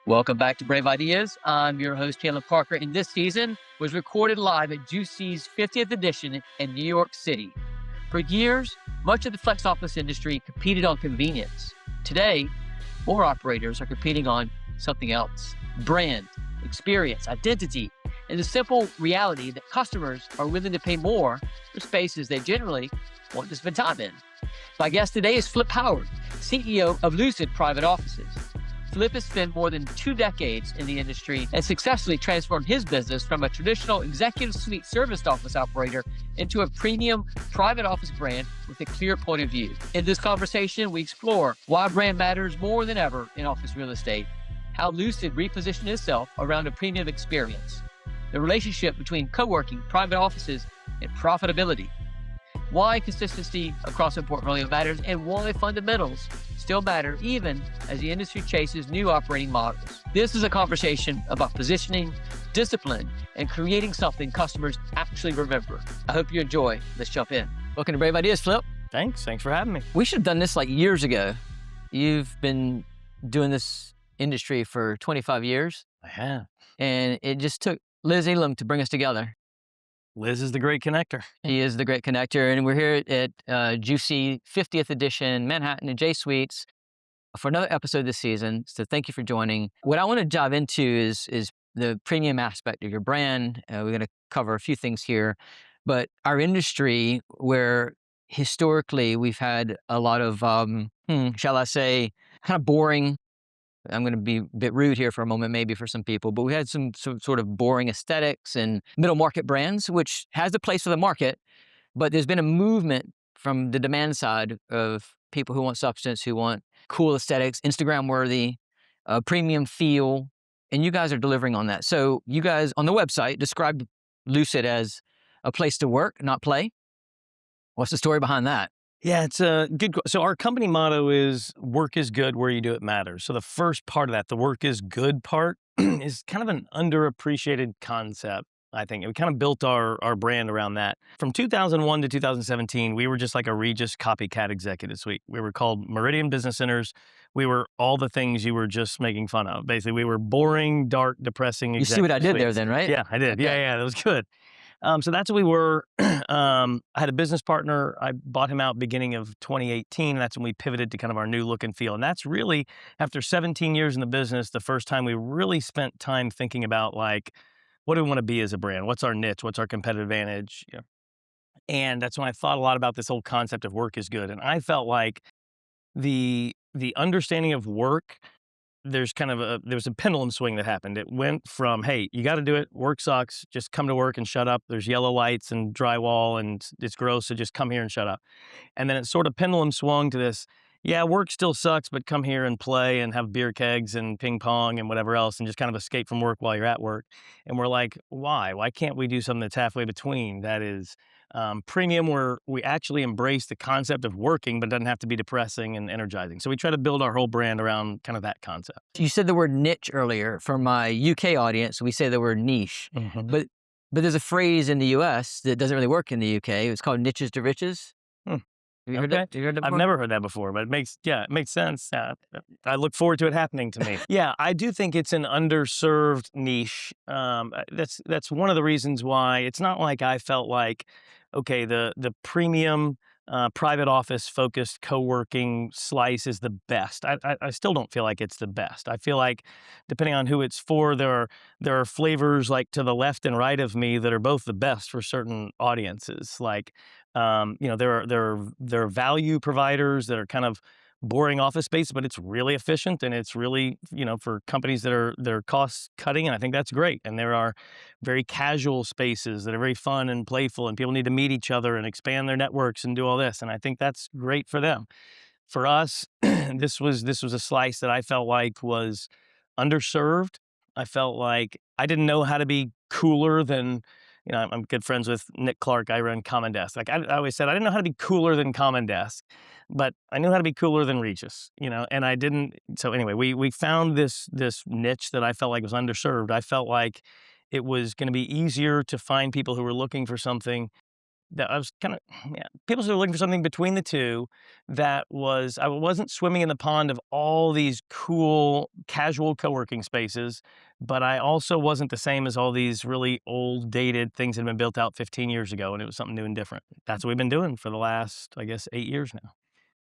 Welcome back to Brave Ideas. I'm your host, Taylor Parker, and this season was recorded live at GCUC's 50th edition in New York City. For years, much of the flex office industry competed on convenience. Today, more operators are competing on something else: brand, experience, identity, and the simple reality that customers are willing to pay more for spaces they generally want to spend time in. My guest today is Flip Howard, CEO of Lucid Private Offices. Flip has spent more than 2 decades in the industry and successfully transformed his business from a traditional executive suite serviced office operator into a premium private office brand with a clear point of view. In this conversation, we explore why brand matters more than ever in office real estate, how Lucid repositioned itself around a premium experience, the relationship between coworking, private offices, and profitability, why consistency across a portfolio matters, and why fundamentals still matter even as the industry chases new operating models. This is a conversation about positioning, discipline, and creating something customers actually remember. I hope you enjoy. Let's jump in. Welcome to Brave Ideas, Flip. Thanks for having me. We should have done this like years ago. You've been doing this industry for 25 years. I have. And it just took Liz Elam to bring us together. Liz is the great connector. He is the great connector, and we're here at GC 50th edition, Manhattan and J Suites for another episode this season. So thank you for joining. What I want to dive into is the premium aspect of your brand. We're going to cover a few things here, but our industry, where historically we've had a lot of, shall I say, kind of boring. I'm going to be a bit rude here for a moment, maybe for some people, but we had some sort of boring aesthetics and middle market brands, which has a place for the market, but there's been a movement from the demand side of people who want substance, who want cool aesthetics, Instagram worthy, premium feel, and you guys are delivering on that. So you guys on the website described Lucid as a place to work, not play. What's the story behind that? Yeah, it's a good. So our company motto is "Work is good where you do it matters." So the first part of that, the work is good part, is kind of an underappreciated concept, I think. And we kind of built our brand around that. From 2001 to 2017, we were just like a Regis copycat executive suite. We were called Meridian Business Centers. We were all the things you were just making fun of. Basically, we were boring, dark, depressing executive You see what I did suites. there then, right? Yeah, I did. Okay. Yeah, that was good. So that's what we were. I had a business partner. I bought him out beginning of 2018. That's when we pivoted to kind of our new look and feel. And that's really, after 17 years in the business, the first time we really spent time thinking about, like, what do we want to be as a brand? What's our niche? What's our competitive advantage? You know? And that's when I thought a lot about this whole concept of work is good. And I felt like the understanding of work, there was a pendulum swing that happened. It went from, hey, you got to do it. Work sucks. Just come to work and shut up. There's yellow lights and drywall and it's gross. So just come here and shut up. And then it sort of pendulum swung to this, yeah, work still sucks, but come here and play and have beer kegs and ping pong and whatever else and just kind of escape from work while you're at work. And we're like, why? Why can't we do something that's halfway between? That is premium, where we actually embrace the concept of working, but it doesn't have to be depressing and energizing. So we try to build our whole brand around kind of that concept. You said the word niche earlier. For my UK audience, we say the word niche. Mm-hmm. But there's a phrase in the US that doesn't really work in the UK. It's called niches to riches. Have you heard that? Have you heard that before? I've never heard that before, but it makes sense. I look forward to it happening to me. Yeah, I do think it's an underserved niche. That's one of the reasons why it's not like I felt like, okay, the premium private office focused co-working slice is the best. I still don't feel like it's the best. I feel like depending on who it's for, there are flavors like to the left and right of me that are both the best for certain audiences. Like, there are value providers that are kind of boring office space, but it's really efficient and it's really, for companies that are cost cutting. And I think that's great. And there are very casual spaces that are very fun and playful and people need to meet each other and expand their networks and do all this. And I think that's great for them. For us, this was a slice that I felt like was underserved. I felt like I didn't know how to be cooler than, I'm good friends with Nick Clark. I run Common Desk. Like I always said, I didn't know how to be cooler than Common Desk, but I knew how to be cooler than Regis, and I didn't. So anyway, we found this niche that I felt like was underserved. I felt like it was going to be easier to find people who were looking for something that I was kind of, yeah, people are looking for something between the two that was, I wasn't swimming in the pond of all these cool casual co-working spaces, but I also wasn't the same as all these really old dated things that had been built out 15 years ago. And it was something new and different. That's what we've been doing for the last, I guess, 8 years now.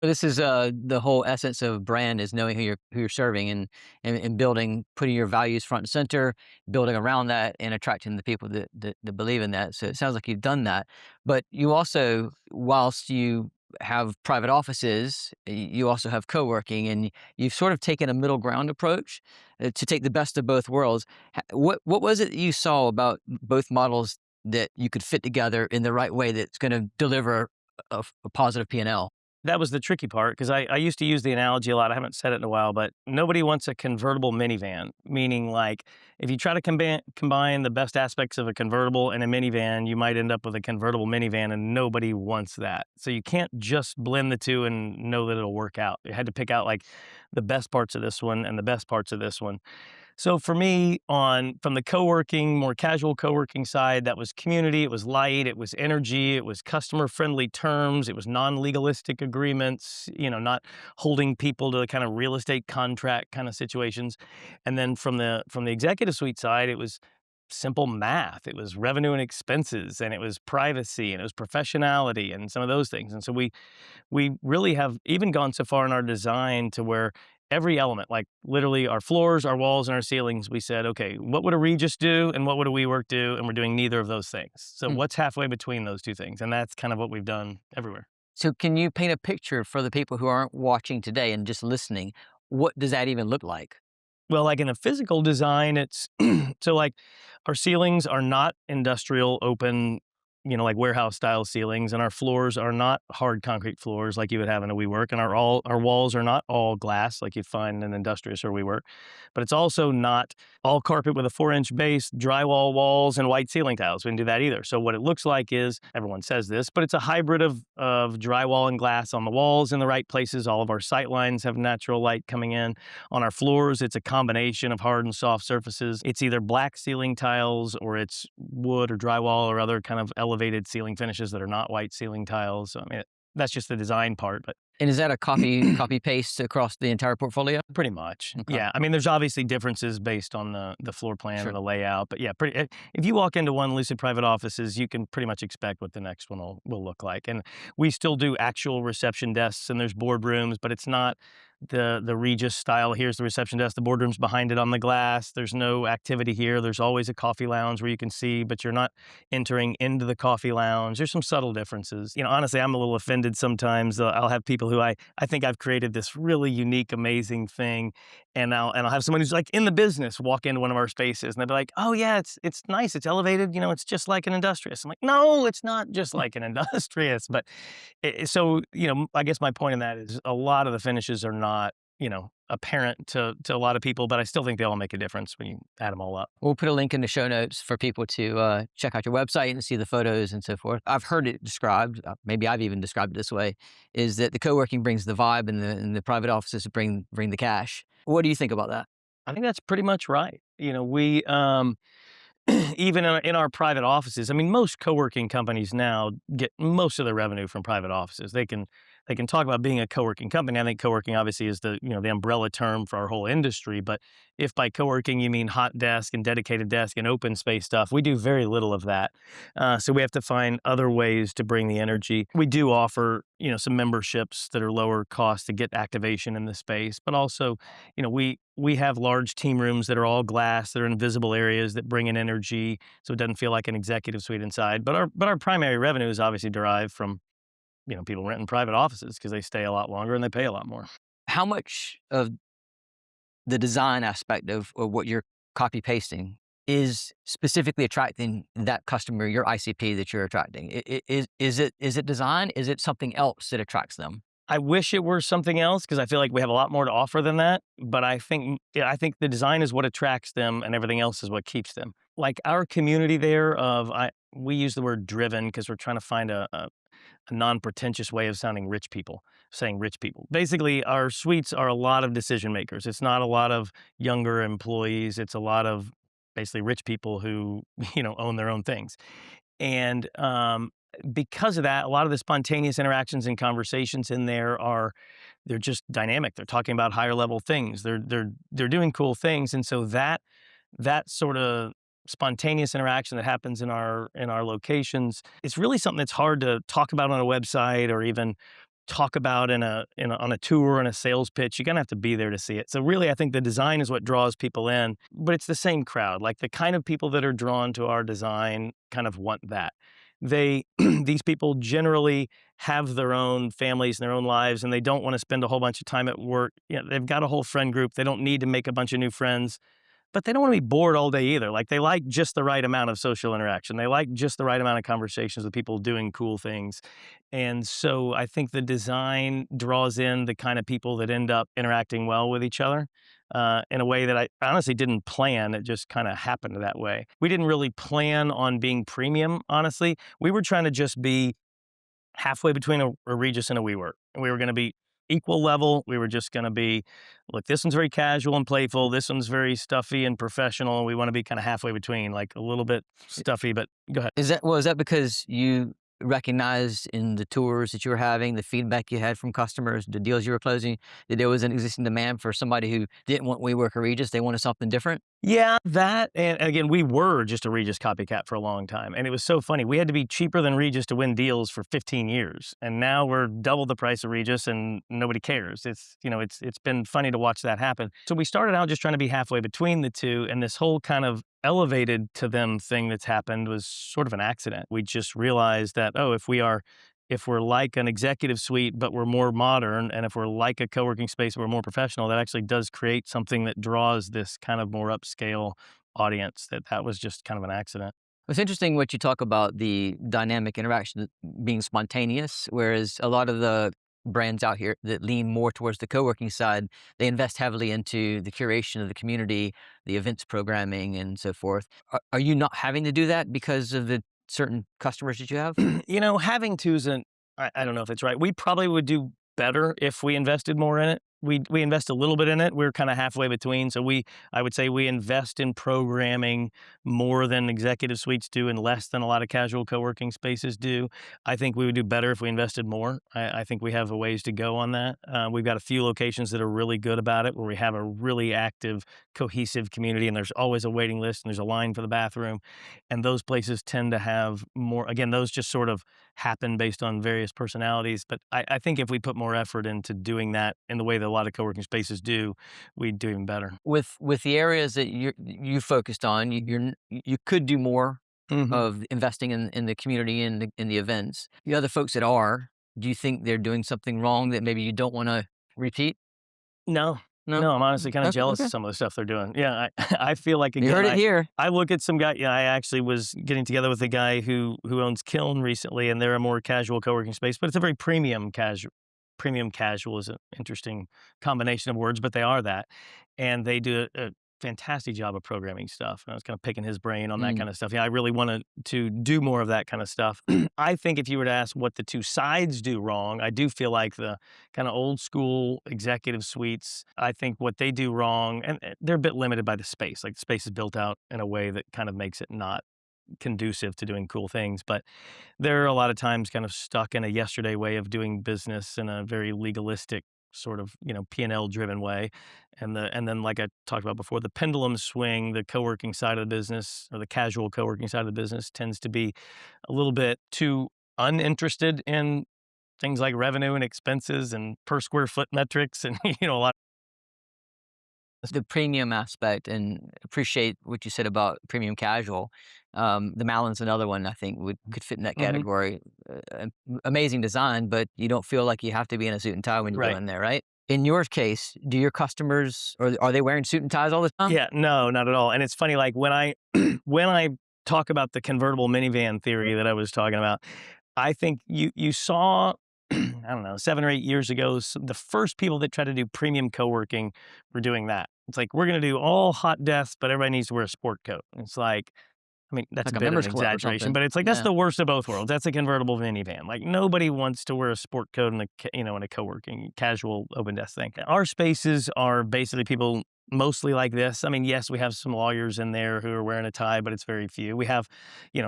This is the whole essence of brand is knowing who you're serving and building, putting your values front and center, building around that, and attracting the people that believe in that. So it sounds like you've done that, but you also, whilst you have private offices, you also have co-working, and you've sort of taken a middle ground approach to take the best of both worlds. What was it that you saw about both models that you could fit together in the right way that's going to deliver a positive P&L? That was the tricky part because I used to use the analogy a lot. I haven't said it in a while, but nobody wants a convertible minivan, meaning like if you try to combine the best aspects of a convertible and a minivan, you might end up with a convertible minivan, and nobody wants that. So you can't just blend the two and know that it'll work out. You had to pick out like the best parts of this one and the best parts of this one. So for me, on from the co-working, more casual co-working side, that was community, it was light, it was energy, it was customer-friendly terms, it was non-legalistic agreements, not holding people to kind of real estate contract kind of situations. And then from the executive suite side, it was simple math. It was revenue and expenses, and it was privacy, and it was professionality, and some of those things. And so we really have even gone so far in our design to where every element, like literally our floors, our walls, and our ceilings, we said, okay, what would a Regis do and what would a WeWork do? And we're doing neither of those things. So what's halfway between those two things? And that's kind of what we've done everywhere. So can you paint a picture for the people who aren't watching today and just listening? What does that even look like? Well, like in a physical design, it's so like our ceilings are not industrial open, like warehouse style ceilings, and our floors are not hard concrete floors like you would have in a WeWork, and our walls are not all glass like you'd find in an Industrious or WeWork, but it's also not all carpet with a 4-inch base, drywall walls, and white ceiling tiles. We didn't do that either. So what it looks like is, everyone says this, but it's a hybrid of drywall and glass on the walls in the right places. All of our sight lines have natural light coming in. On our floors, it's a combination of hard and soft surfaces. It's either black ceiling tiles or it's wood or drywall or other kind of elevated ceiling finishes that are not white ceiling tiles. So, I mean, that's just the design part, but And is that a copy paste across the entire portfolio? pretty much. Okay. Yeah. I mean, there's obviously differences based on the floor plan Sure. and the layout, but yeah, if you walk into one Lucid Private Offices, you can pretty much expect what the next one will look like. And we still do actual reception desks, and there's boardrooms, but it's not the Regis style. Here's the reception desk, the boardroom's behind it on the glass. There's no activity here. There's always a coffee lounge where you can see, but you're not entering into the coffee lounge. There's some subtle differences. Honestly, I'm a little offended sometimes. I'll have people who I think I've created this really unique, amazing thing, and I'll have someone who's like in the business walk into one of our spaces, and they'll be like, "Oh yeah, it's nice, it's elevated, it's just like an Industrious." I'm like, "No, it's not just like an Industrious." But so I guess my point in that is a lot of the finishes are not apparent to a lot of people, but I still think they all make a difference when you add them all up. We'll put a link in the show notes for people to check out your website and see the photos and so forth. I've heard it described, maybe I've even described it this way, is that the co-working brings the vibe and the private offices bring the cash. What do you think about that? I think that's pretty much right. We even in our private offices, I mean, most co-working companies now get most of their revenue from private offices. They can talk about being a co-working company. I think co-working obviously is the umbrella term for our whole industry. But if by co-working you mean hot desk and dedicated desk and open space stuff, we do very little of that. So we have to find other ways to bring the energy. We do offer some memberships that are lower cost to get activation in the space, but also we have large team rooms that are all glass, that are in visible areas that bring in energy, so it doesn't feel like an executive suite inside. But our primary revenue is obviously derived from people renting private offices because they stay a lot longer and they pay a lot more. How much of the design aspect of what you're copy pasting is specifically attracting that customer, your ICP that you're attracting? Is it design? Is it something else that attracts them? I wish it were something else because I feel like we have a lot more to offer than that. But I think the design is what attracts them, and everything else is what keeps them. Like our community there we use the word driven because we're trying to find a non-pretentious way of saying rich people. Basically, our suites are a lot of decision makers. It's not a lot of younger employees. It's a lot of basically rich people who own their own things. And because of that, a lot of the spontaneous interactions and conversations in there they're just dynamic. They're talking about higher level things. They're doing cool things. And so that sort of spontaneous interaction that happens in our locations, it's really something that's hard to talk about on a website or even talk about on a tour and a sales pitch. You're gonna have to be there to see it. So really, I think the design is what draws people in, but it's the same crowd. Like the kind of people that are drawn to our design kind of want that. They these people generally have their own families and their own lives, and they don't want to spend a whole bunch of time at work. They've got a whole friend group. They don't need to make a bunch of new friends, but they don't want to be bored all day either. Like they like just the right amount of social interaction. They like just the right amount of conversations with people doing cool things. And so I think the design draws in the kind of people that end up interacting well with each other in a way that I honestly didn't plan. It just kind of happened that way. We didn't really plan on being premium, honestly. We were trying to just be halfway between a Regis and a WeWork. We were going to be equal level. We were just going to be, look, this one's very casual and playful. This one's very stuffy and professional. We want to be kind of halfway between, like a little bit stuffy, but go ahead. Is that because you recognized in the tours that you were having, the feedback you had from customers, the deals you were closing, that there was an existing demand for somebody who didn't want WeWork or Regis, they wanted something different? Yeah, that, and again, we were just a Regis copycat for a long time, and it was so funny. We had to be cheaper than Regis to win deals for 15 years, and now we're double the price of Regis, and nobody cares. It's been funny to watch that happen. So we started out just trying to be halfway between the two, and this whole kind of elevated to them thing that's happened was sort of an accident. We just realized that, oh, if we're like an executive suite, but we're more modern, and if we're like a co-working space, but we're more professional, that actually does create something that draws this kind of more upscale audience. That was just kind of an accident. It's interesting what you talk about, the dynamic interaction being spontaneous, whereas a lot of the brands out here that lean more towards the co-working side, they invest heavily into the curation of the community, the events programming, and so forth. Are you not having to do that because of the certain customers that you have? Having to isn't, I don't know if it's right. We probably would do better if we invested more in it. We invest a little bit in it. We're kind of halfway between. So I would say we invest in programming more than executive suites do and less than a lot of casual co-working spaces do. I think we would do better if we invested more. I think we have a ways to go on that. We've got a few locations that are really good about it, where we have a really active, cohesive community, and there's always a waiting list and there's a line for the bathroom. And those places tend to have more, again, those just sort of happen based on various personalities. But I think if we put more effort into doing that in the way that a lot of co-working spaces do, we'd do even better. With the areas that you focused on, you could do more of investing in the community and in the events. The other folks that are, do you think they're doing something wrong that maybe you don't want to repeat? No. No? No, I'm honestly kind of jealous Okay. of some of the stuff they're doing. Yeah, I feel like, You again, heard it here. I look at some guy. Yeah, I actually was getting together with a guy who owns Kiln recently, and they're a more casual co-working space, but it's a very premium casual. Premium casual is an interesting combination of words, but they are that, and they do a fantastic job of programming stuff. And I was kind of picking his brain on that kind of stuff. Yeah, I really wanted to do more of that kind of stuff. I think if you were to ask what the two sides do wrong, I do feel like the kind of old school executive suites, I think what they do wrong, and they're a bit limited by the space. Like the space is built out in a way that kind of makes it not conducive to doing cool things, but they're a lot of times kind of stuck in a yesterday way of doing business in a very legalistic sort of, P&L driven way. And then like I talked about before, the pendulum swing, the co-working side of the business, or the casual co-working side of the business, tends to be a little bit too uninterested in things like revenue and expenses and per square foot metrics, and a lot. The premium aspect, and appreciate what you said about premium casual. The Malin's another one I think could fit in that category. Amazing design, but you don't feel like you have to be in a suit and tie when you go Right. in there, right? In your case, do your customers, or are they wearing suit and ties all the time? Yeah, no, not at all. And it's funny, like when I when I talk about the convertible minivan theory that I was talking about, I think you saw, I don't know, 7 or 8 years ago, the first people that tried to do premium co-working were doing that. It's like, we're going to do all hot desks, but everybody needs to wear a sport coat. It's like, I mean, that's like a a bit of members an club or exaggeration, something. but it's like that's Yeah. the worst of both worlds. That's a convertible minivan. Like nobody wants to wear a sport coat in in a co-working casual open desk thing. Our spaces are basically people mostly like this. I mean, yes, we have some lawyers in there who are wearing a tie, but it's very few. We have,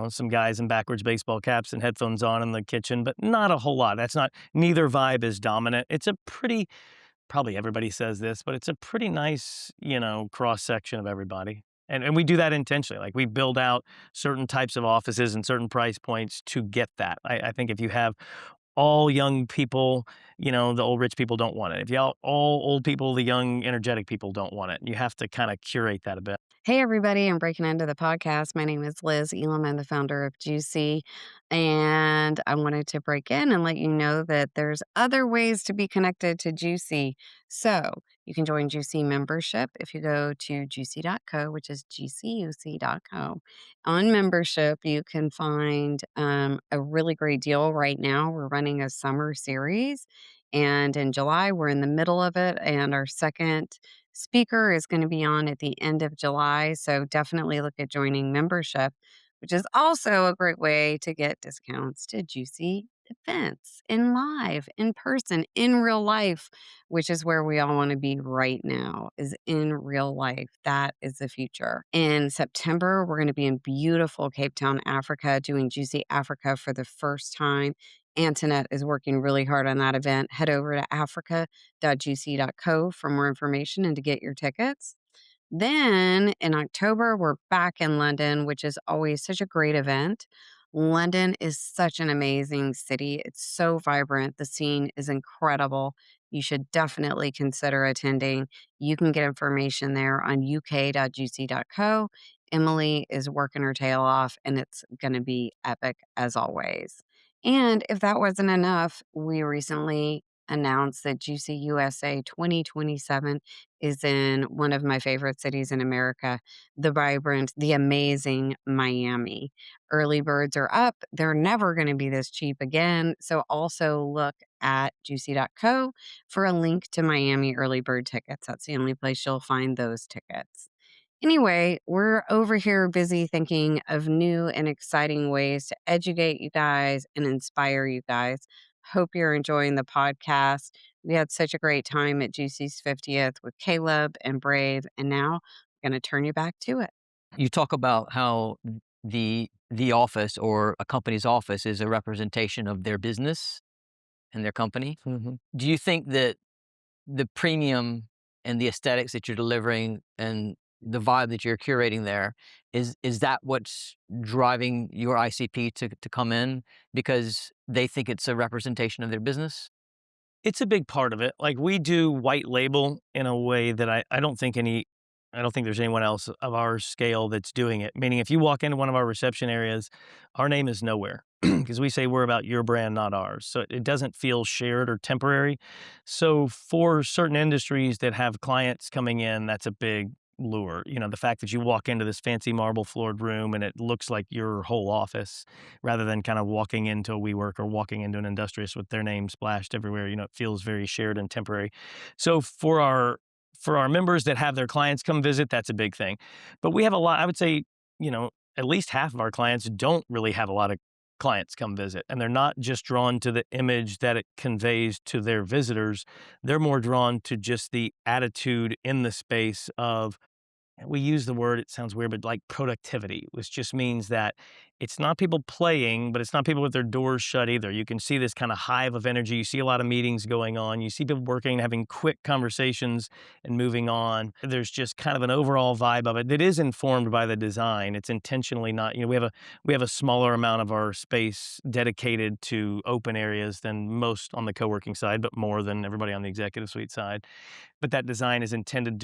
some guys in backwards baseball caps and headphones on in the kitchen, but not a whole lot. That's not neither vibe is dominant. It's a pretty probably everybody says this, but it's a pretty nice, cross section of everybody. And we do that intentionally. Like we build out certain types of offices and certain price points to get that. I think if you have all young people, the old rich people don't want it. If you all old people, the young energetic people don't want it. You have to kind of curate that a bit. Hey, everybody. I'm breaking into the podcast. My name is Liz Elam. I'm the founder of Juicy. And I wanted to break in and let you know that there's other ways to be connected to Juicy. So you can join Juicy membership if you go to juicy.co, which is gcuc.co. On membership, you can find a really great deal right now. We're running a summer series. And in July, we're in the middle of it. And our second speaker is going to be on at the end of July. So definitely look at joining membership, which is also a great way to get discounts to juicy events in live, in person, in real life, which is where we all want to be right now, is in real life. That is the future. In September, we're going to be in beautiful Cape Town, Africa, doing Juicy Africa for the first time. Antoinette is working really hard on that event. Head over to africa.juicy.co for more information and to get your tickets. Then in October, we're back in London, which is always such a great event. London is such an amazing city. It's so vibrant. The scene is incredible. You should definitely consider attending. You can get information there on uk.juicy.co. Emily is working her tail off, and it's going to be epic as always. And if that wasn't enough, we recently announced that Juicy USA 2027 is in one of my favorite cities in America, the vibrant, the amazing Miami. Early birds are up. They're never going to be this cheap again. So also look at juicy.co for a link to Miami early bird tickets. That's the only place you'll find those tickets. Anyway, we're over here busy thinking of new and exciting ways to educate you guys and inspire you guys. Hope you're enjoying the podcast. We had such a great time at Juicy's 50th with Caleb and Brave, and now I'm going to turn you back to it. You talk about how the office or a company's office is a representation of their business and their company. Mm-hmm. Do you think that the premium and the aesthetics that you're delivering and the vibe that you're curating there is that what's driving your ICP to come in because they think it's a representation of their business? It's a big part of it. Like we do white label in a way that I don't think there's anyone else of our scale that's doing it. Meaning if you walk into one of our reception areas, our name is nowhere because we say we're about your brand, not ours. So it doesn't feel shared or temporary. So for certain industries that have clients coming in, that's a big lure. The fact that you walk into this fancy marble floored room and it looks like your whole office rather than kind of walking into a WeWork or walking into an Industrious with their name splashed everywhere, it feels very shared and temporary. So for our members that have their clients come visit, that's a big thing. But we have a lot, I would say, at least half of our clients don't really have a lot of clients come visit. And they're not just drawn to the image that it conveys to their visitors. They're more drawn to just the attitude in the space of, we use the word, it sounds weird, but like productivity, which just means that it's not people playing, but it's not people with their doors shut either. You can see this kind of hive of energy. You see a lot of meetings going on. You see people working, having quick conversations and moving on. There's just kind of an overall vibe of it that is informed by the design. It's intentionally not, we have a smaller amount of our space dedicated to open areas than most on the co-working side, but more than everybody on the executive suite side. But that design is intended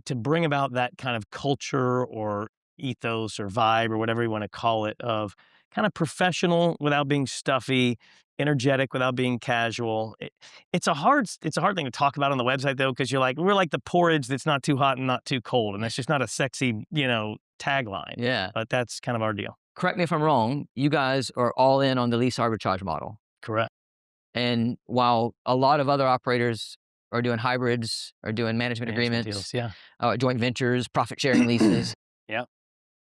to bring about that kind of culture or ethos or vibe or whatever you want to call it of kind of professional without being stuffy, energetic without being casual. It's a hard thing to talk about on the website though, because we're like the porridge that's not too hot and not too cold. And that's just not a sexy, tagline. Yeah. But that's kind of our deal. Correct me if I'm wrong. You guys are all in on the lease arbitrage model. Correct. And while a lot of other operators are doing hybrids, are doing management agreements, Deals, yeah. joint ventures, profit sharing leases. Yeah.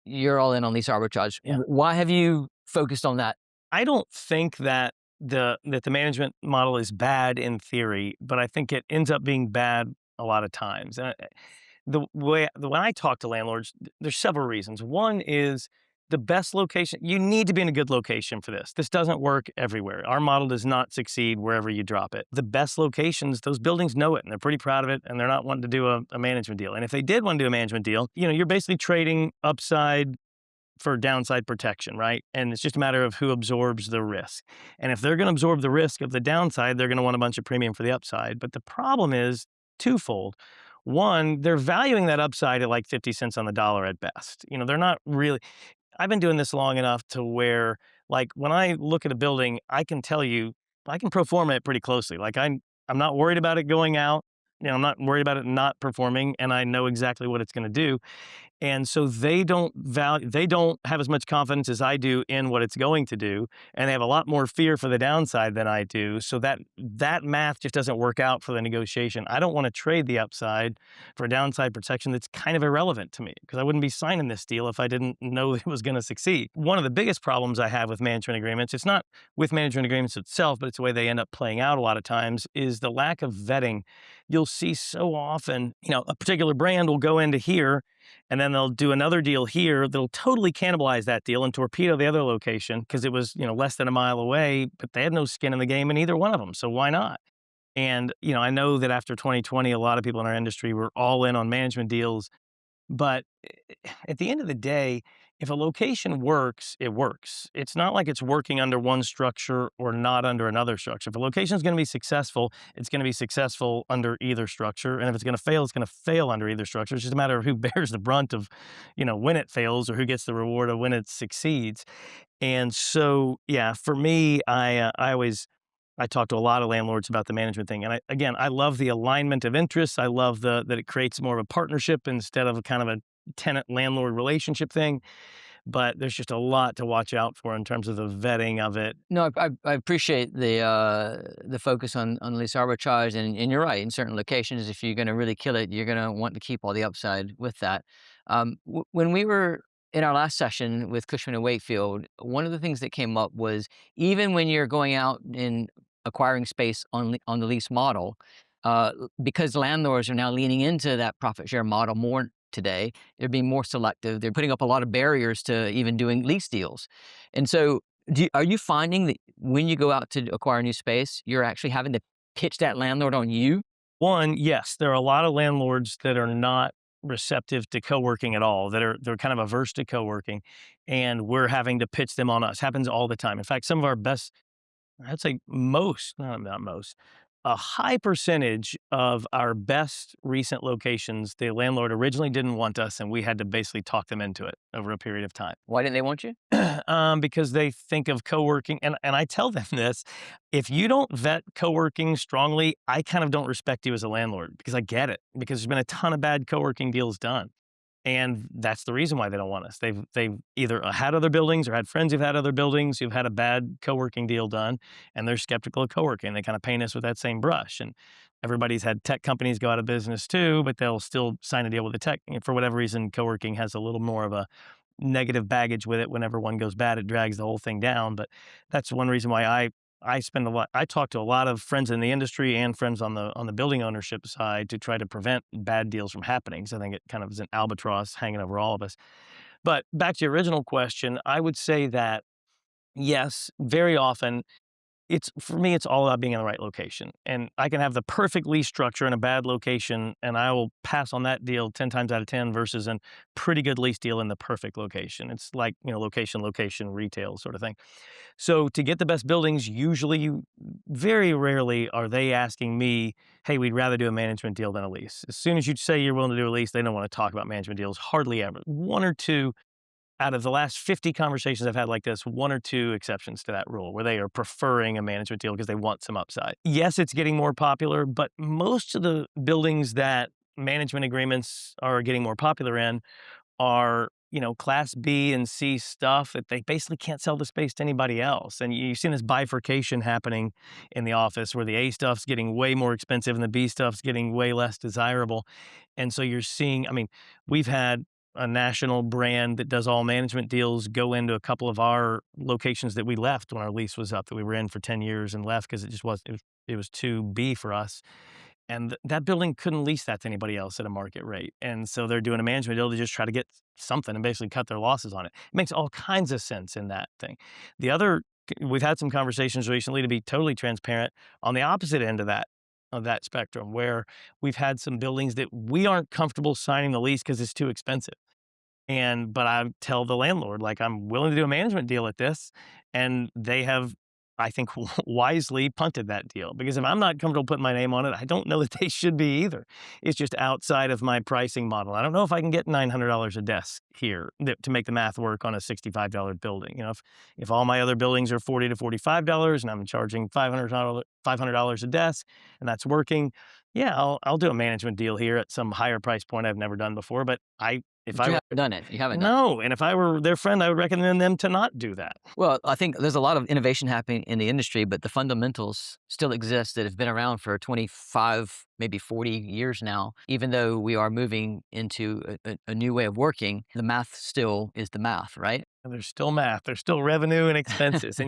you're all in on lease arbitrage. Yeah. Why have you focused on that? I don't think that the management model is bad in theory, but I think it ends up being bad a lot of times. And when I talk to landlords, there's several reasons. One is the best location. You need to be in a good location for this. This doesn't work everywhere. Our model does not succeed wherever you drop it. The best locations, those buildings know it and they're pretty proud of it, and they're not wanting to do a management deal. And if they did want to do a management deal, you're basically trading upside for downside protection, right? And it's just a matter of who absorbs the risk. And if they're going to absorb the risk of the downside, they're going to want a bunch of premium for the upside. But the problem is twofold. One, they're valuing that upside at like 50 cents on the dollar at best. They're not really. I've been doing this long enough to where, like, when I look at a building, I can tell you, I can pro forma it pretty closely. Like, I'm not worried about it going out. I'm not worried about it not performing, and I know exactly what it's going to do. And so they don't have as much confidence as I do in what it's going to do, and they have a lot more fear for the downside than I do. So that math just doesn't work out for the negotiation. I don't want to trade the upside for downside protection that's kind of irrelevant to me, because I wouldn't be signing this deal if I didn't know it was going to succeed. One of the biggest problems I have with management agreements, it's not with management agreements itself, but it's the way they end up playing out a lot of times, is the lack of vetting. You'll see so often, a particular brand will go into here, and then they'll do another deal here that'll totally cannibalize that deal and torpedo the other location because it was, less than a mile away, but they had no skin in the game in either one of them. So why not? And, I know that after 2020, a lot of people in our industry were all in on management deals. But at the end of the day, if a location works, it works. It's not like it's working under one structure or not under another structure. If a location is going to be successful, it's going to be successful under either structure. And if it's going to fail, it's going to fail under either structure. It's just a matter of who bears the brunt of, when it fails, or who gets the reward of when it succeeds. And so, yeah, for me, I talk to a lot of landlords about the management thing. And I love the alignment of interests. I love that it creates more of a partnership instead of a kind of a tenant-landlord relationship thing. But there's just a lot to watch out for in terms of the vetting of it. No, I appreciate the focus on lease arbitrage, and you're right. In certain locations, if you're going to really kill it, you're going to want to keep all the upside with that. When we were in our last session with Cushman and Wakefield, one of the things that came up was, even when you're going out and acquiring space on the lease model, because landlords are now leaning into that profit share model more today, they're being more selective. They're putting up a lot of barriers to even doing lease deals. And so are you finding that when you go out to acquire new space, you're actually having to pitch that landlord on you? One, yes, there are a lot of landlords that are not receptive to co-working at all, they're kind of averse to co-working, and we're having to pitch them on us. Happens all the time. In fact, some of our best, I'd say not most, a high percentage of our best recent locations, the landlord originally didn't want us, and we had to basically talk them into it over a period of time. Why didn't they want you? Because they think of co-working, and I tell them this, if you don't vet co-working strongly, I kind of don't respect you as a landlord, because I get it, because there's been a ton of bad co-working deals done. And that's the reason why they don't want us. They've either had other buildings or had friends who've had other buildings who've had a bad co-working deal done, and they're skeptical of co-working. They kind of paint us with that same brush. And everybody's had tech companies go out of business too, but they'll still sign a deal with the tech. And for whatever reason, co-working has a little more of a negative baggage with it. Whenever one goes bad, it drags the whole thing down. But that's one reason why I talk to a lot of friends in the industry and friends on the building ownership side to try to prevent bad deals from happening. So I think it kind of is an albatross hanging over all of us. But back to your original question, I would say that yes, very often for me, it's all about being in the right location. And I can have the perfect lease structure in a bad location, and I will pass on that deal 10 times out of 10 versus a pretty good lease deal in the perfect location. It's like, location, retail sort of thing. So to get the best buildings, usually, very rarely are they asking me, hey, we'd rather do a management deal than a lease. As soon as you say you're willing to do a lease, they don't want to talk about management deals, hardly ever. One or two out of the last 50 conversations I've had like this, one or two exceptions to that rule where they are preferring a management deal because they want some upside. Yes, it's getting more popular, but most of the buildings that management agreements are getting more popular in are, class B and C stuff that they basically can't sell the space to anybody else. And you've seen this bifurcation happening in the office where the A stuff's getting way more expensive and the B stuff's getting way less desirable. And so you're seeing, we've had a national brand that does all management deals go into a couple of our locations that we left when our lease was up, that we were in for 10 years and left because it was too B for us. And that building couldn't lease that to anybody else at a market rate. And so they're doing a management deal to just try to get something and basically cut their losses on it. It makes all kinds of sense in that thing. We've had some conversations recently, to be totally transparent, on the opposite end of that spectrum, where we've had some buildings that we aren't comfortable signing the lease because it's too expensive. But I tell the landlord, like, I'm willing to do a management deal at this. And they have, I think, wisely punted that deal, because if I'm not comfortable putting my name on it, I don't know that they should be either. It's just outside of my pricing model. I don't know if I can get $900 a desk here to make the math work on a $65 building. If all my other buildings are $40 to $45 and I'm charging $500 a desk and that's working, yeah, I'll do a management deal here at some higher price point I've never done before. But you haven't done it. You haven't done it. No, and if I were their friend, I would recommend them to not do that. Well, I think there's a lot of innovation happening in the industry, but the fundamentals still exist that have been around for 25, maybe 40 years now. Even though we are moving into a new way of working, the math still is the math, right? And there's still math. There's still revenue and expenses.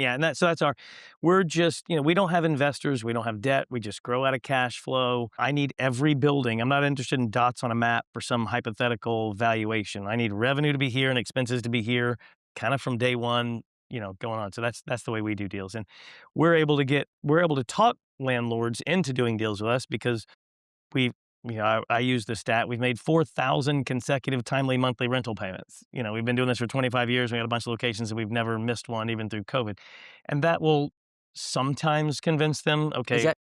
We're just, we don't have investors. We don't have debt. We just grow out of cash flow. I need every building. I'm not interested in dots on a map for some hypothetical valuation. I need revenue to be here and expenses to be here, kind of from day one, going on. So that's the way we do deals. And we're able to talk landlords into doing deals with us because I use the stat. We've made 4,000 consecutive timely monthly rental payments. We've been doing this for 25 years. We got a bunch of locations and we've never missed one, even through COVID. And that will sometimes convince them. Okay. Is that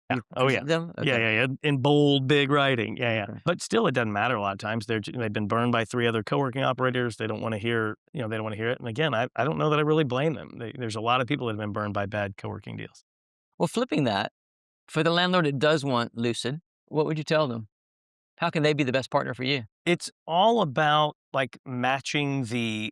Yeah. you Oh, yeah. present them? Okay. Yeah. In bold, big writing. Yeah. Okay. But still, it doesn't matter a lot of times. They've been burned by 3 other coworking operators. They don't want to hear, they don't want to hear it. And again, I don't know that I really blame them. There's a lot of people that have been burned by bad coworking deals. Well, flipping that, for the landlord that does want Lucid, what would you tell them? How can they be the best partner for you? It's all about matching the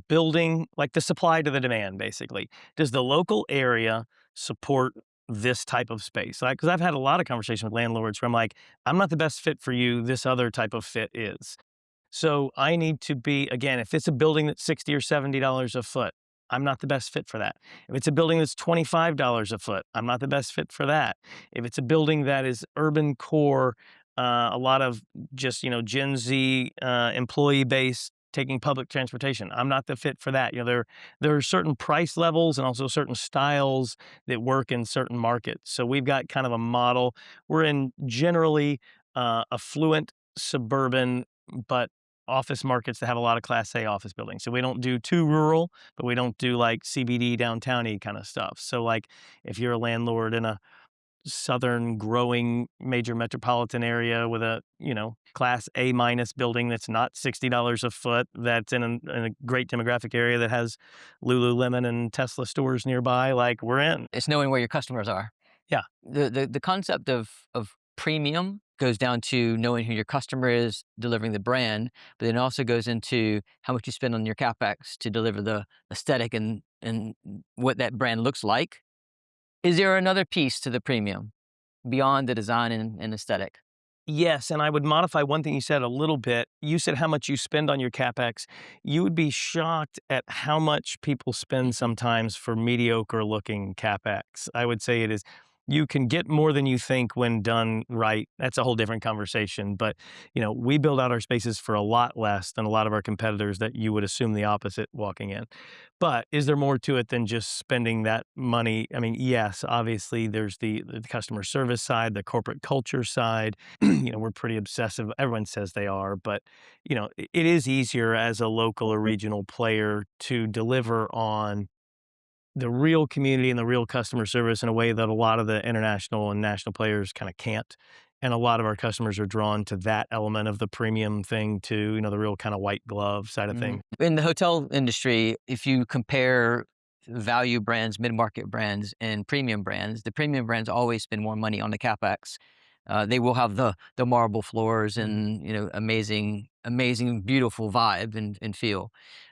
building, the supply to the demand, basically. Does the local area support this type of space? Because I've had a lot of conversations with landlords where I'm like, I'm not the best fit for you. This other type of fit is. So I need to be, again, if it's a building that's $60 or $70 a foot, I'm not the best fit for that. If it's a building that's $25 a foot, I'm not the best fit for that. If it's a building that is urban core, a lot of just, Gen Z employee base taking public transportation, I'm not the fit for that. There are certain price levels and also certain styles that work in certain markets. So we've got kind of a model. We're in generally affluent suburban, but office markets that have a lot of Class A office buildings. So we don't do too rural, but we don't do CBD downtowny kind of stuff. So if you're a landlord in a southern growing major metropolitan area with a, Class A minus building that's not $60 a foot, that's in a great demographic area that has Lululemon and Tesla stores nearby, we're in. It's knowing where your customers are. Yeah. The concept of premium goes down to knowing who your customer is, delivering the brand, but then it also goes into how much you spend on your CapEx to deliver the aesthetic and what that brand looks like. Is there another piece to the premium beyond the design and aesthetic? Yes, and I would modify one thing you said a little bit. You said how much you spend on your CapEx. You would be shocked at how much people spend sometimes for mediocre looking CapEx. I would say you can get more than you think when done right. That's a whole different conversation. But, we build out our spaces for a lot less than a lot of our competitors that you would assume the opposite walking in. But is there more to it than just spending that money? I mean, yes, obviously there's the customer service side, the corporate culture side. We're pretty obsessive. Everyone says they are, but, it is easier as a local or regional player to deliver on the real community and the real customer service in a way that a lot of the international and national players kind of can't. And a lot of our customers are drawn to that element of the premium thing too, the real kind of white glove side of things. In the hotel industry, if you compare value brands, mid-market brands, and premium brands, the premium brands always spend more money on the CapEx. They will have the marble floors and, amazing, beautiful vibe and feel.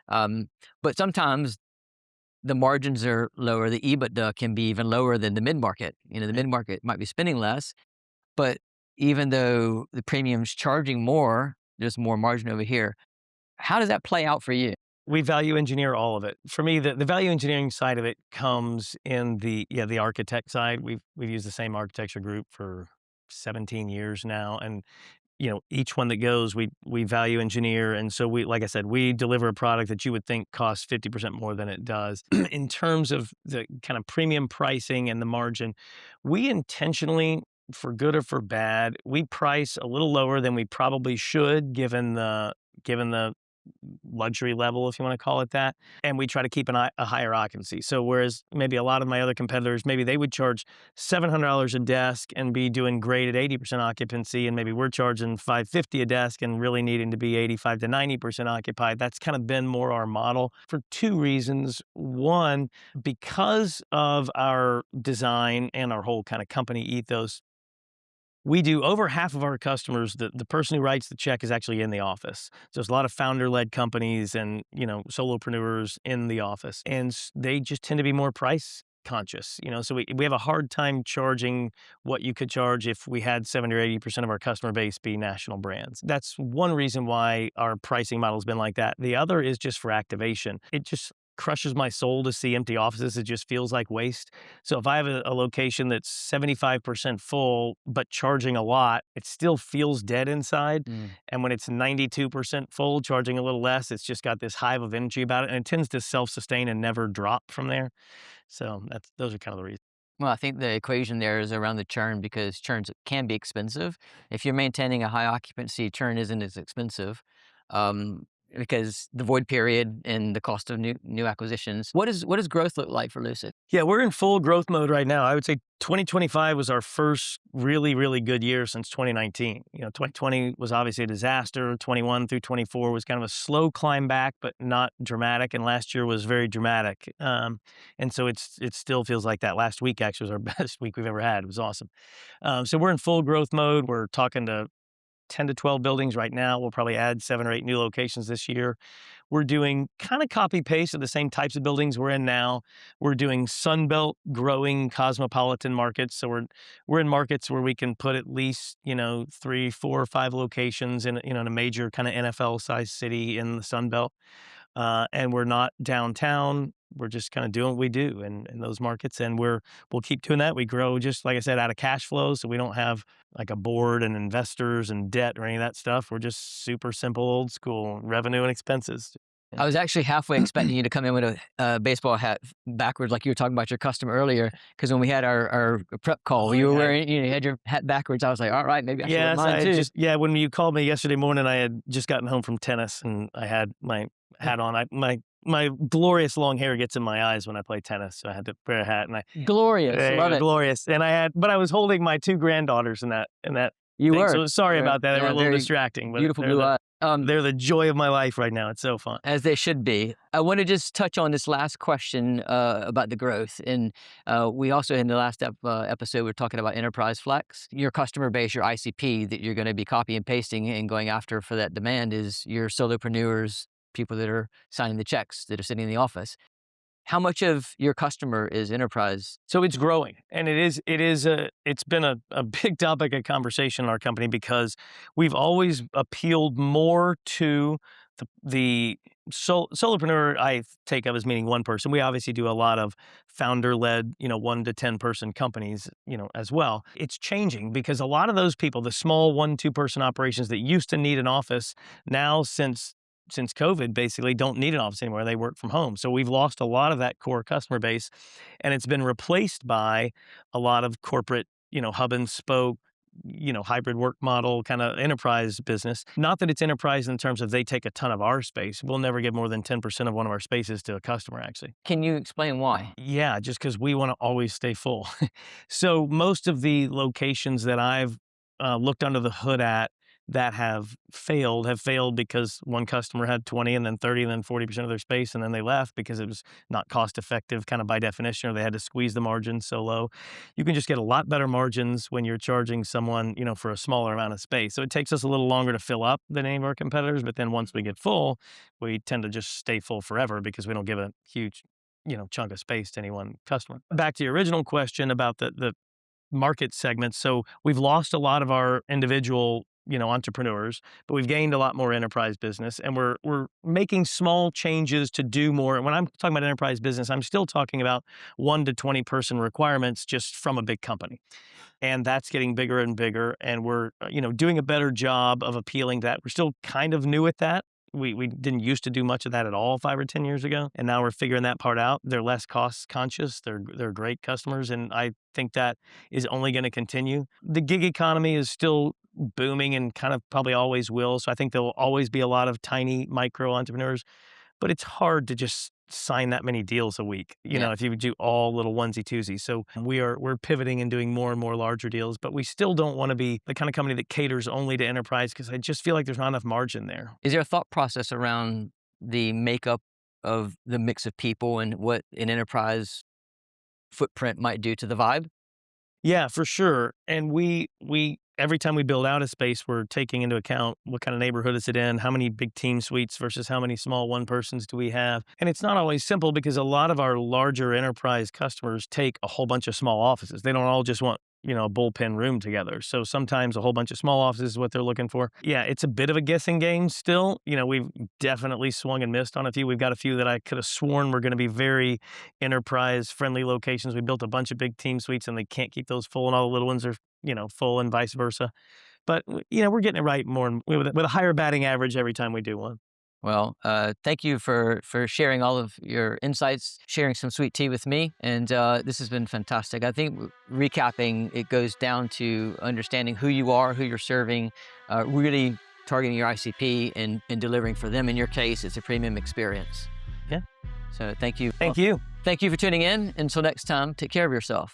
But sometimes the margins are lower. The EBITDA can be even lower than the mid-market. The mid-market might be spending less, but even though the premium's charging more, there's more margin over here. How does that play out for you? We value engineer all of it. For me, the value engineering side of it comes in the architect side. We've used the same architecture group for 17 years now, and each one that goes, we value engineer, and so like I said, we deliver a product that you would think costs 50% more than it does. In terms of the kind of premium pricing and the margin, we intentionally, for good or for bad, we price a little lower than we probably should, given the luxury level, if you want to call it that. And we try to keep a higher occupancy. So whereas maybe a lot of my other competitors, maybe they would charge $700 a desk and be doing great at 80% occupancy, and maybe we're charging $550 a desk and really needing to be 85 to 90% occupied. That's kind of been more our model for two reasons. One, because of our design and our whole kind of company ethos, we do over half of our customers, the person who writes the check is actually in the office. So there's a lot of founder-led companies and, solopreneurs in the office, and they just tend to be more price conscious, so we have a hard time charging what you could charge if we had 70 or 80% of our customer base be national brands. That's one reason why our pricing model has been like that. The other is just for activation. It just crushes my soul to see empty offices. It just feels like waste. So if I have a location that's 75% full, but charging a lot, it still feels dead inside. And when it's 92% full, charging a little less, it's just got this hive of energy about it, and it tends to self-sustain and never drop from there. So those are kind of the reasons. Well, I think the equation there is around the churn, because churns can be expensive. If you're maintaining a high occupancy, churn isn't as expensive. Because the void period and the cost of new acquisitions. What does growth look like for Lucid? Yeah, we're in full growth mode right now. I would say 2025 was our first really, really good year since 2019. 2020 was obviously a disaster. 21 through 24 was kind of a slow climb back, but not dramatic. And last year was very dramatic. And so it still feels like that. Last week actually was our best week we've ever had. It was awesome. So we're in full growth mode. We're talking to 10 to 12 buildings right now. We'll probably add 7 or 8 new locations this year. We're doing kind of copy paste of the same types of buildings we're in now. We're doing Sunbelt growing cosmopolitan markets. So we're in markets where we can put at least, 3, 4, 5 locations in a major kind of NFL sized city in the Sunbelt. And we're not downtown. We're just kind of doing what we do in those markets, and we'll keep doing that. We grow, just like I said, out of cash flow, so we don't have like a board and investors and debt or any of that stuff. We're just super simple, old school revenue and expenses. I was actually halfway expecting you to come in with a baseball hat backwards, like you were talking about your customer earlier. Because when we had our prep call, you were wearing, you had your hat backwards. I was like, all right, maybe I should wear mine too. When you called me yesterday morning, I had just gotten home from tennis and I had my hat on. My glorious long hair gets in my eyes when I play tennis, so I had to wear a hat. And Glorious, love it. Glorious. And but I was holding my 2 granddaughters in that. You thing. were. So sorry about that. They were a little distracting. But Beautiful blue eyes. They're the joy of my life right now. It's so fun. As they should be. I want to just touch on this last question about the growth. And we also, in the last episode, we were talking about Enterprise Flex. Your customer base, your ICP that you're going to be copy and pasting and going after for that demand is your solopreneurs, people that are signing the checks, that are sitting in the office. How much of your customer is enterprise? So it's growing, and it's been a big topic of conversation in our company, because we've always appealed more to the solopreneur. I take of as meaning one person. We obviously do a lot of founder-led, 1 to 10 person companies, as well. It's changing because a lot of those people, the small 1-2 person operations that used to need an office, now since COVID, basically don't need an office anymore. They work from home. So we've lost a lot of that core customer base, and it's been replaced by a lot of corporate, hub and spoke, hybrid work model kind of enterprise business. Not that it's enterprise in terms of they take a ton of our space. We'll never give more than 10% of one of our spaces to a customer, actually. Can you explain why? Yeah, just because we want to always stay full. So most of the locations that I've looked under the hood at that have failed because one customer had 20 and then 30 and then 40% of their space, and then they left because it was not cost effective kind of by definition, or they had to squeeze the margins so low. You can just get a lot better margins when you're charging someone, for a smaller amount of space. So it takes us a little longer to fill up than any of our competitors, but then once we get full, we tend to just stay full forever because we don't give a huge, chunk of space to any one customer. Back to your original question about the market segments. So we've lost a lot of our individual entrepreneurs, but we've gained a lot more enterprise business, and we're making small changes to do more. And when I'm talking about enterprise business, I'm still talking about 1 to 20 person requirements just from a big company. And that's getting bigger and bigger, and we're doing a better job of appealing that. We're still kind of new at that. We didn't used to do much of that at all 5 or 10 years ago, and now we're figuring that part out. They're less cost conscious. They're great customers, and I think that is only going to continue. The gig economy is still booming and kind of probably always will. So I think there will always be a lot of tiny micro entrepreneurs, but it's hard to just sign that many deals a week, if you would do all little onesie twosies. So we're pivoting and doing more and more larger deals, but we still don't want to be the kind of company that caters only to enterprise, because I just feel like there's not enough margin there. Is there a thought process around the makeup of the mix of people and what an enterprise footprint might do to the vibe? Yeah, for sure. And we every time we build out a space, we're taking into account what kind of neighborhood is it in, how many big team suites versus how many small one persons do we have. And it's not always simple, because a lot of our larger enterprise customers take a whole bunch of small offices. They don't all just want a bullpen room together. So sometimes a whole bunch of small offices is what they're looking for. Yeah, it's a bit of a guessing game still. We've definitely swung and missed on a few. We've got a few that I could have sworn were going to be very enterprise friendly locations. We built a bunch of big team suites, and they can't keep those full, and all the little ones are full, and vice versa. But we're getting it right more with a higher batting average every time we do one. Well, thank you for sharing all of your insights, sharing some sweet tea with me. And this has been fantastic. I think recapping, it goes down to understanding who you are, who you're serving, really targeting your ICP and delivering for them. In your case, it's a premium experience. Yeah. So thank you. Thank you. Thank you for tuning in. Until next time, take care of yourself.